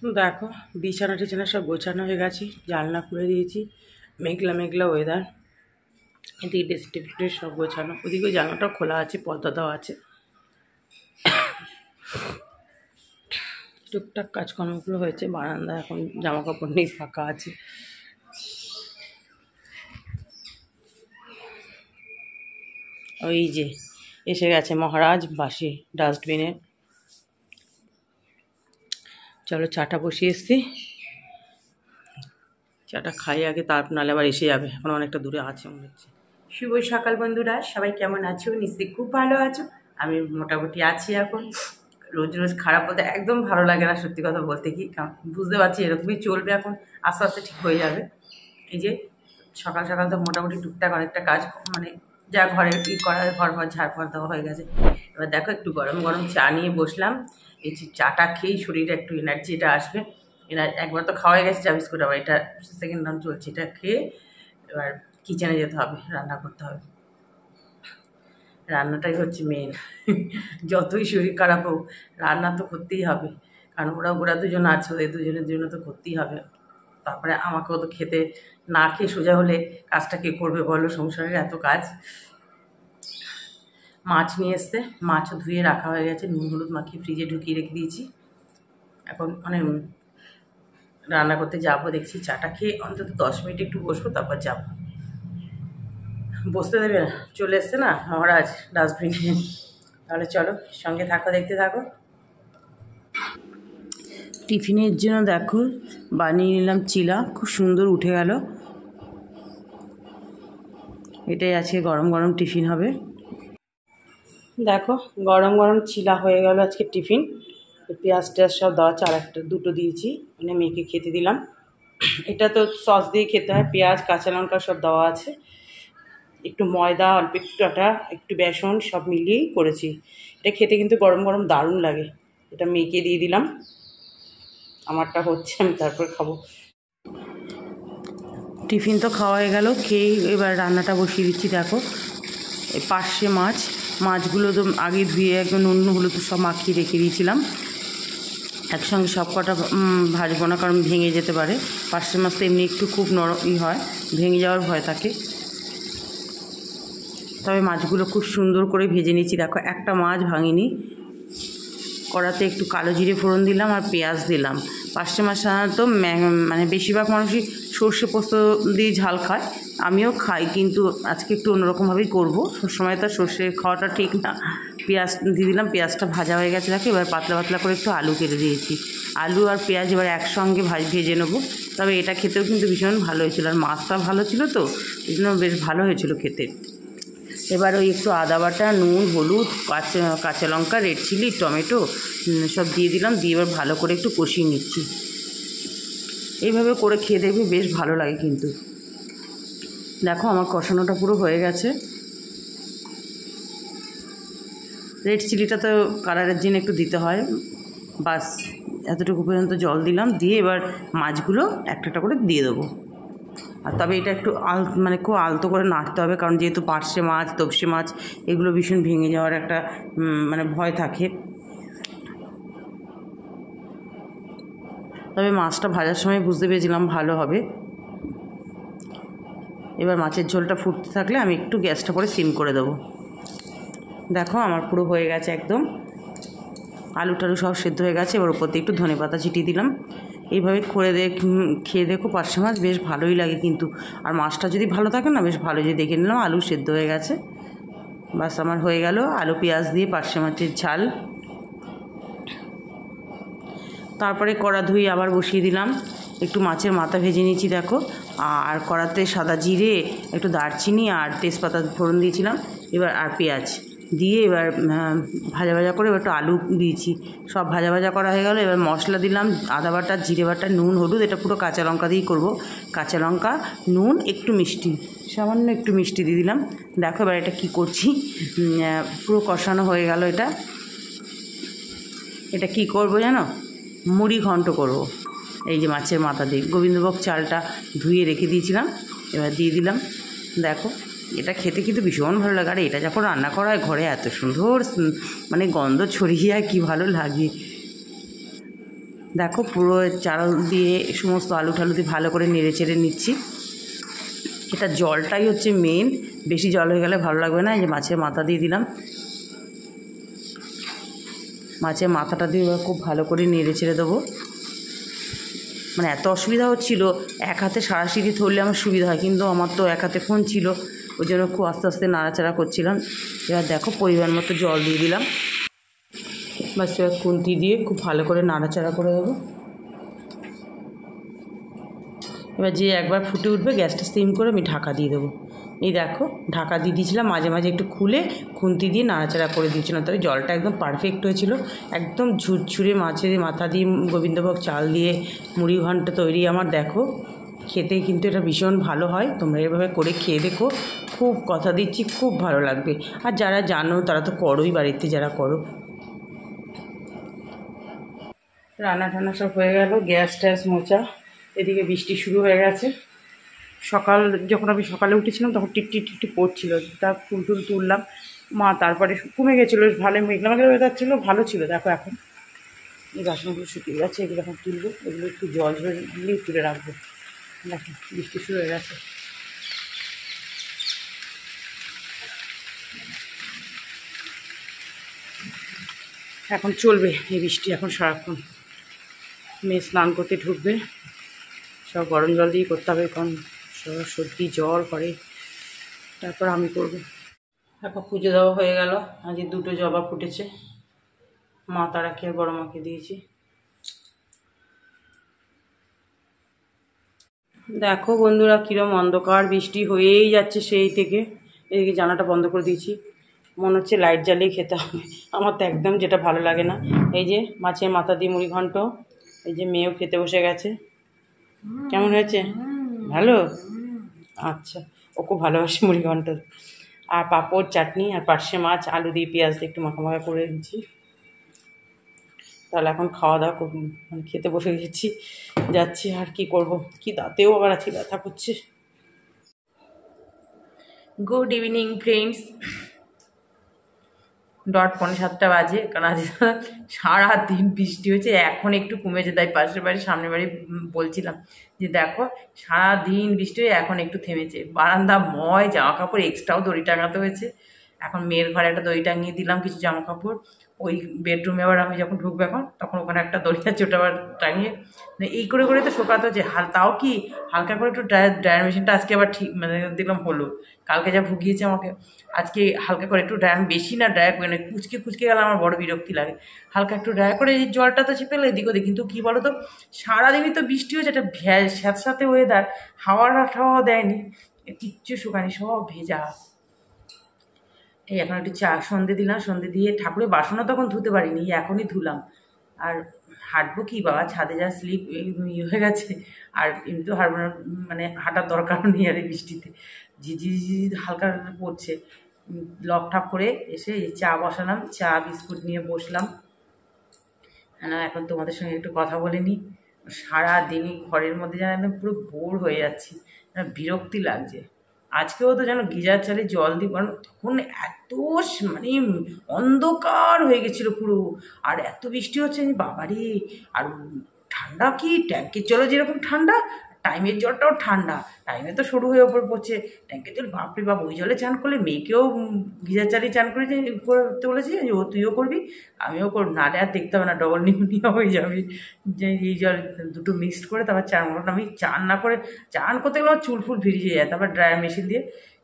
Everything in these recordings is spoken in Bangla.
দেখো বিছানা টিছানা সব গোছানো হয়ে গেছে, জানলা খুলে দিয়েছি। মেঘলা মেঘলা ওয়েদার, এদিকে ড্রেসিং টেবিল সব গোছানো, ওদিকে জানলাটাও খোলা আছে, পর্দা দেওয়া আছে। টুকটাক কাজকর্মগুলো হয়েছে, বারান্দা এখন জামা কাপড় নেই, ফাঁকা আছে। ওই যে এসে গেছে মহারাজ বাসি ডাস্টবিনে। চলো চাটা বসিয়ে এসছি, চাটা খাই আগে, তারপর নাহলে আবার এসে যাবে, এখন অনেকটা দূরে আছে মনে হচ্ছে। শুভ সকাল বন্ধুরা, সবাই কেমন আছো? নিশ্চয়ই খুব ভালো আছো। আমি মোটামুটি আছি এখন। রোজ রোজ খারাপ বলতে একদম ভালো লাগে না, সত্যি কথা বলতে কি, কারণ বুঝতে পারছি এরকমই চলবে এখন, আস্তে আস্তে ঠিক হয়ে যাবে। এই যে সকাল সকাল তো মোটামুটি টুকটাক অনেকটা কাজ, মানে যা ঘরে করা, ঘর ঝাড় ফাড় দেওয়া হয়ে গেছে। এবার দেখো একটু গরম গরম চা নিয়ে বসলাম। এই চাটা খেয়েই শরীরে একটু এনার্জিটা আসবে। একবার তো খাওয়া গেছে চা বিস্কুট, আবার এটা সেকেন্ড রাউন্ড চলছে। এটা খেয়ে এবার কিচেনে যেতে হবে, রান্না করতে হবে। রান্নাটাই হচ্ছে মেন। যতই শরীর খারাপ হোক, রান্না তো করতেই হবে, কারণ ওরা দুজন আছে, ওদের দুজনের জন্য তো করতেই হবে। তারপরে আমাকেও তো খেতে, না খেয়ে সোজা হলে কাজটা কে করবে বলো, সংসারের এত কাজ। মাছ নিয়ে এসছে, মাছও ধুয়ে রাখা হয়ে গেছে, নুন হলুদ মাখিয়ে ফ্রিজে ঢুকিয়ে রেখে দিয়েছি। এখন মানে রান্না করতে যাবো, দেখছি চাটা খেয়ে অন্তত 10 মিনিট একটু বসবো, তারপর যাবো। বসতে দেবে না, চলে এসছে না মহারাজ ডাস্টবিনে। তাহলে চলো সঙ্গে থাকো, দেখতে থাকো। টিফিনের জন্য দেখো বানিয়ে নিলাম চিলা, খুব সুন্দর উঠে গেল। এটাই আজকে গরম গরম টিফিন হবে। দেখো গরম গরম চিলা হয়ে গেল আজকে টিফিন। পেঁয়াজ টেয়াজ সব দেওয়া আছে, আর একটা দুটো দিয়েছি, মানে মেয়েকে খেতে দিলাম। এটা তো সস দিয়ে খেতে হয়, পেঁয়াজ কাঁচা লঙ্কা সব দেওয়া আছে, একটু ময়দা, অল্প একটু আটা, একটু বেসন সব মিলিয়েই করেছি। এটা খেতে কিন্তু গরম গরম দারুণ লাগে। এটা মেয়েকে দিয়ে দিলাম, আমারটা হচ্ছে, আমি তারপর খাবো। টিফিন তো খাওয়া হয়ে গেল, খেয়ে এবার রান্নাটা বসিয়ে দিচ্ছি। দেখো এই পার্শে মাছগুলো তো আগে ধুয়ে একদম নুন হলুদ সব মাখিয়ে রেখে দিয়েছিলাম। একসঙ্গে সব কটা ভাজবো না, কারণ ভেঙে যেতে পারে। পার্শে মাছ তো এমনি একটু খুব নরমই হয়, ভেঙে যাওয়ার ভয় থাকে। তবে মাছগুলো খুব সুন্দর করে ভেজে নিয়েছি। দেখো একটা মাছ ভাঙিনি। কড়াতে একটু কালো জিরে ফোড়ন দিলাম আর পেঁয়াজ দিলাম। পার্শে মাছ সাধারণত মানে বেশিরভাগ মানুষই সর্ষে পোস্ত দিয়ে ঝাল খায়, আমিও খাই, কিন্তু আজকে একটু অন্যরকমভাবেই করবো। সবসময় তো সর্ষে খাওয়াটা ঠিক না। পেঁয়াজ দিয়ে দিলাম, পেঁয়াজটা ভাজা হয়ে গেছে। দেখো এবার পাতলা পাতলা করে একটু আলু কেটে দিয়েছি। আলু আর পেঁয়াজ এবার একসঙ্গে ভেজে নেবো। তবে এটা খেতেও কিন্তু ভীষণ ভালো হয়েছিল, আর মাছটা ভালো ছিল তো, এই জন্য বেশ ভালো হয়েছিল খেতে। এবার ওই একটু আদা বাটা, নুন, হলুদ, কাঁচা লঙ্কা, রেড চিলি, টমেটো সব দিয়ে দিলাম, দিয়ে এবার ভালো করে একটু কষিয়ে নিচ্ছি। এইভাবে করে খেয়ে দেখবে, বেশ ভালো লাগে কিন্তু। দেখো আমার কষানোটা পুরো হয়ে গেছে। রেড চিলিটা তো কালারের জন্য একটু দিতে হয়, বাস এতটুকু পর্যন্ত জল দিলাম, দিয়ে এবার মাছগুলো একটা একটা করে দিয়ে দেবো। আর তবে এটা একটু মানে খুব আলতো করে নাড়তে হবে, কারণ যেহেতু পার্শে মাছ, তপসে মাছ, এগুলো ভীষণ ভেঙে যাওয়ার একটা মানে ভয় থাকে। তবে মাছটা ভাজার সময় বুঝতে পেরেছিলাম ভালো হবে। এবার মাছের ঝোলটা ফুটতে থাকলে আমি একটু গ্যাসটা করে সিম করে দেবো। দেখো আমার পুরো হয়ে গেছে একদম, আলু টালু সব সেদ্ধ হয়ে গেছে। এবার ওপর দিয়ে একটু ধনেপাতা ছিটিয়ে দিলাম। এইভাবে করে খেয়ে দেখো, পার্শে মাছ বেশ ভালোই লাগে কিন্তু। আর মাছটা যদি ভালো থাকে না, বেশ ভালো, যে দেখে নিলাম আলু সেদ্ধ হয়ে গেছে। বাস আমার হয়ে গেল আলু পেঁয়াজ দিয়ে পার্শে মাছের ঝাল। তারপরে কড়া ধুয়ে আবার বসিয়ে দিলাম, একটু মাছের মাথা ভেজে নিয়েছি। দেখো আর কড়াতে সাদা জিরে, একটু দারচিনি আর তেজপাতা ফোড়ন দিয়েছিলাম। এবার আর পেঁয়াজ দিয়ে এবার ভাজা ভাজা করে এবার একটু আলু দিয়েছি। সব ভাজা ভাজা করা হয়ে গেল। এবার মশলা দিলাম, আদা বাটা, জিরে বাটা, নুন, হলুদ, এটা পুরো কাঁচা লঙ্কা দিয়েই করবো। কাঁচা লঙ্কা, নুন, একটু মিষ্টি, সামান্য একটু মিষ্টি দিয়ে দিলাম। দেখো এবার এটা কী করছি, পুরো কষানো হয়ে গেল। এটা কী করবো জানো, মুড়ি ঘন্ট করব। এই যে মাছের মাথা দিয়ে গোবিন্দভোগ চালটা ধুয়ে রেখে দিয়েছিলাম, এবার দিয়ে দিলাম। দেখো এটা খেতে কিন্তু ভীষণ ভালো লাগে, আর এটা যখন রান্না করা হয় ঘরে, এত সুন্দর মানে গন্ধ ছড়িয়ে যায়, কী ভালো লাগে। দেখো পুরো চাল দিয়ে সমস্ত আলু ঠালু দিয়ে ভালো করে নেড়ে চেড়ে নিচ্ছি। এটা জলটাই হচ্ছে মেন, বেশি জল হয়ে গেলে ভালো লাগবে না। এই যে মাছের মাথা দিয়ে দিলাম, মাছের মাথাটা দিয়ে খুব ভালো করে নেড়ে চেড়ে দেবো। মানে এত অসুবিধা হচ্ছিল, এক হাতে সারাশিটি ধরলে আমার সুবিধা হয়, কিন্তু আমার তো এক হাতে ফোন ছিল, ওই জন্য খুব আস্তে আস্তে নাড়াচাড়া করছিলাম। এবার দেখো পরিমাণ মতো জল দিয়ে দিলাম, বাস এবার খুন্তি দিয়ে খুব ভালো করে নাড়াচাড়া করে দেবো। এবার যে একবার ফুটে উঠবে গ্যাসটা সিম করে আমি ঢাকা দিয়ে দেবো। এই দেখো ঢাকা দিয়ে দিয়েছিলাম, মাঝে মাঝে একটু খুলে খুন্তি দিয়ে নাড়াচাড়া করে দিয়েছিলাম, তবে জলটা একদম পারফেক্ট হয়েছিল। একদম ঝুরঝুরে মাছের মাথা দিয়ে গোবিন্দভোগ চাল দিয়ে মুড়ি ঘন্ট তৈরি আমার। দেখো খেতে কিন্তু এটা ভীষণ ভালো হয়, তোমরা এভাবে করে খেয়ে দেখো, খুব কথা দিচ্ছি খুব ভালো লাগবে। আর যারা জানো তারা তো করোই, বাড়িতে যারা করো। রান্না টান্না সব হয়ে গেল, গ্যাস ট্যাস মোচা, এদিকে বৃষ্টি শুরু হয়ে গেছে। যখন আমি সকালে উঠেছিলাম তখন টিকটি টিকটি পড়ছিল, তা ফুল টুল তুললাম। মা তারপরে কমে গেছিলো, ভালো মেঘলা মেঘলা ওয়েদার ছিল, ভালো ছিল। দেখো এখন এই বাসনগুলো শুকিয়ে গেছে, এগুলো এখন তুলবো, এগুলো একটু জল ঝরে দিলেই তুলে রাখবো। দেখো বৃষ্টি শুরু হয়ে গেছে। এখন চলবে এই বৃষ্টি, এখন সারাক্ষণ। মেয়ে স্নান করতে ঢুকবে, সব গরম জল দিয়ে করতে হবে, কারণ সব সর্দি জ্বর করে। তারপর আমি করবো। এখন পুজো দেওয়া হয়ে গেল, আজ 2টো জবা ফুটেছে, মা তারাকে আর বড় মাকে দিয়েছি। দেখো বন্ধুরা কিরম অন্ধকার, বৃষ্টি হয়েই যাচ্ছে সেই থেকে। এদিকে জানালাটা বন্ধ করে দিয়েছি, মনে হচ্ছে লাইট জ্বালিয়ে খেতে হবে। আমার তো একদম যেটা ভালো লাগে না। এই যে মাছের মাথা দিয়ে মুড়ি ঘন্ট, এই যে মেয়েও খেতে বসে গেছে। কেমন হয়েছে? ভালো? আচ্ছা, ও খুব ভালোবাসে মুড়ি ঘন্ট। আর পাঁপড় চাটনি আর পার্শে মাছ আলু দিয়ে পেঁয়াজ দিয়ে একটু মাখা মাখা করে দিচ্ছি। তাহলে এখন খাওয়া দাওয়া মানে খেতে বসে গেছি, যাচ্ছি। আর কি করব, কি দাঁতেও আবার আছে ব্যথা করছে। গুড ইভিনিং ফ্রেন্ডস, 6:45 বাজে, কারণ আজ সারাদিন বৃষ্টি হয়েছে, এখন একটু কমেছে। তাই পাশের বাড়ি সামনের বাড়ি বলছিলাম যে দেখো সারাদিন বৃষ্টি হয়ে এখন একটু থেমেছে। বারান্দা ময়, জামা কাপড় এক্সট্রাও দড়ি টাঙাতে হয়েছে। এখন মেয়ের ঘরে একটা দড়ি টাঙিয়ে দিলাম কিছু জামা কাপড়, ওই বেডরুমে আবার আমি যখন ঢুকবো এখন, তখন ওখানে একটা দড়ি আছে, ওটা আবার টাঙিয়ে এই করে করে তো শোকাতে হচ্ছে। তাও কি হালকা করে একটু ড্রায়ার মেশিনটা আজকে আবার ঠিক মানে দিলাম হলো। কালকে যা ভুগিয়েছে আমাকে, আজকে হালকা করে একটু ড্রায়ার, বেশি না ড্রায়ার করে না, কুচকে কুচকে গেলে আমার বড় বিরক্তি লাগে। হালকা একটু ড্রায়ার করে এই জলটা তো চেপে এদিক ওদিক। কিন্তু কী বলো তো, সারাদিনই তো বৃষ্টি হয়েছে, একটা স্যাঁতস্যাঁতে ওয়েদার, হাওয়া টাওয়া দেয়নি, কিচ্ছু শুকায়নি, সব ভেজা। এই এখন একটু সন্ধে দিলাম, সন্ধে দিয়ে ঠাকুরের বাসনও তখন ধুতে পারিনি, এখনই ধুলাম। আর হাঁটবো কি বাবা, ছাদে যা স্লিপ হয়ে গেছে, আর এমনিতেও হাঁটবো না, মানে হাঁটার দরকার নেই আর এই বৃষ্টিতে। ঝিঝি হালকা পড়ছে। লক ঠাপ করে এসে চা বসালাম, চা বিস্কুট নিয়ে বসলাম। না এখন তোমাদের সঙ্গে একটু কথা বলে নিই। সারাদিনই ঘরের মধ্যে যেন একদম পুরো বোর হয়ে যাচ্ছি, বিরক্তি লাগছে। আজকেও তো যেন গিজার চালে জল দিই, কারণ তখন এত মানে অন্ধকার হয়ে গেছিলো পুরো, আর এত বৃষ্টি হচ্ছে বাবারে। আর ঠান্ডা কি, ট্যাঙ্কের জলও যেরকম ঠান্ডা, টাইমের জলটাও ঠান্ডা। টাইমে তো সরু হয়ে ওপর পড়ছে, ট্যাঙ্কের জল বাপরে বাপ। ওই জলে চান করলে মেয়েকেও গিজার চালিয়ে চান করে করতে বলেছি, যে ও তুইও করবি আমিও করব, নাহলে আর দেখতে হবে না, ডবল নিউমোনিয়া হয়ে যাবে। যে এই জল দুটো মিক্সড করে তারপর চান করলাম। আমি চান না করে, চান করতে গেলে আমার চুল ফুল ভিজে যায়, তারপর ড্রায়ার মেশিন দিয়ে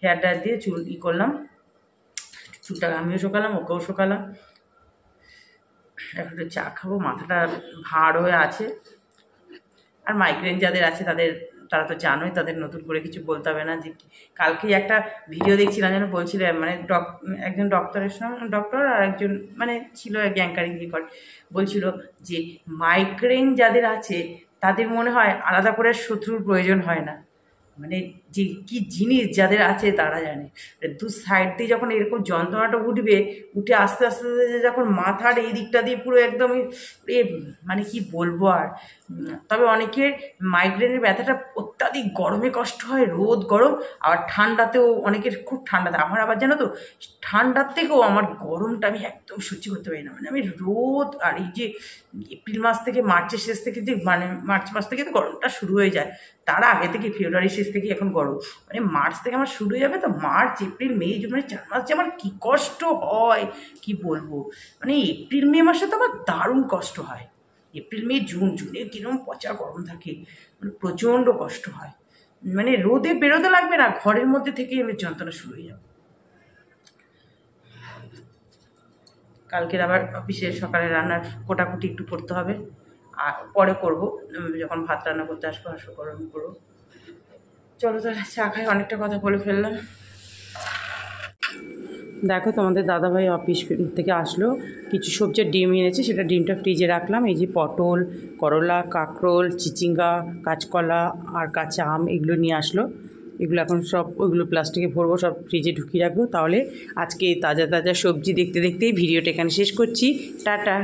হেয়ার ড্রায়ার দিয়ে চুল করলাম, চুলটাকে আমিও শোকালাম, ওকেও শোকালাম। এখন একটু চা খাবো, মাথাটা ভার হয়ে আছে। আর মাইগ্রেন যাদের আছে তারা তো জানোই, তাদের নতুন করে কিছু বলতে হবে না। যে কালকেই একটা ভিডিও দেখছিলাম, যেন বলছিলেন মানে একজন ডক্টরের সঙ্গে, ডক্টর আর একজন মানে ছিল অ্যাঙ্কারিং করে, বলছিল যে মাইগ্রেন যাদের আছে তাদের মনে হয় আলাদা করে শত্রুর প্রয়োজন হয় না। মানে যে কী জিনিস যাদের আছে তারা জানে। দু সাইড দিয়ে যখন এরকম যন্ত্রণাটা উঠবে, উঠে আস্তে আস্তে আস্তে যখন মাথার এই দিকটা দিয়ে পুরো একদমই এ মানে কি বলবো আর। তবে অনেকের মাইগ্রেনের ব্যথাটা অত্যাধিক গরমে কষ্ট হয়, রোদ গরম, আবার ঠান্ডাতেও অনেকের খুব ঠান্ডাতে। আমার আবার জানো তো ঠান্ডার থেকেও আমার গরমটা আমি একদম সহ্য করতে পারি না। মানে আমি রোদ আর এই যে এপ্রিল মাস থেকে মার্চের শেষ থেকে যে মানে মার্চ মাস থেকে তো গরমটা শুরু হয়ে যায়, তার আগে থেকে ফেব্রুয়ারি শেষ থেকে এখন গরম, মানে মার্চ থেকে আমার শুরু হয়ে যাবে, তো মার্চ এপ্রিল মে জুন মানে 4 মাস যে আমার কী কষ্ট হয় কি বলবো। মানে এপ্রিল মে মাসে তো আমার দারুণ কষ্ট হয়। এপ্রিল মে জুন, জুনে কিরম পচা গরম থাকে, মানে প্রচণ্ড কষ্ট হয়। মানে রোদে বেরোতে লাগবে না, ঘরের মধ্যে থেকেই আমি যন্ত্রণা শুরু হয়ে যাবে। কালকের আবার অফিসে সকালে রান্নার কোটাকুটি একটু করতে হবে, আর পরে করব যখন ভাত রান্না করতে আসবো গরম করবো। চলো তাহলে চা খাই, অনেকটা কথা বলে ফেললাম। দেখো তোমাদের দাদাভাই অফিস থেকে আসলো, কিছু সবজির ডিম এনেছে, সেটা ডিমটা ফ্রিজে রাখলাম। এই যে পটল, করলা, কাঁকরোল, চিচিঙ্গা, কাঁচকলা আর কাঁচা আম এগুলো নিয়ে আসলো। এগুলো এখন সব ওইগুলো প্লাস্টিকে ভরবো, সব ফ্রিজে ঢুকিয়ে রাখবো। তাহলে আজকে তাজা তাজা সবজি দেখতে দেখতেই ভিডিওটা এখানে শেষ করছি। টাটা।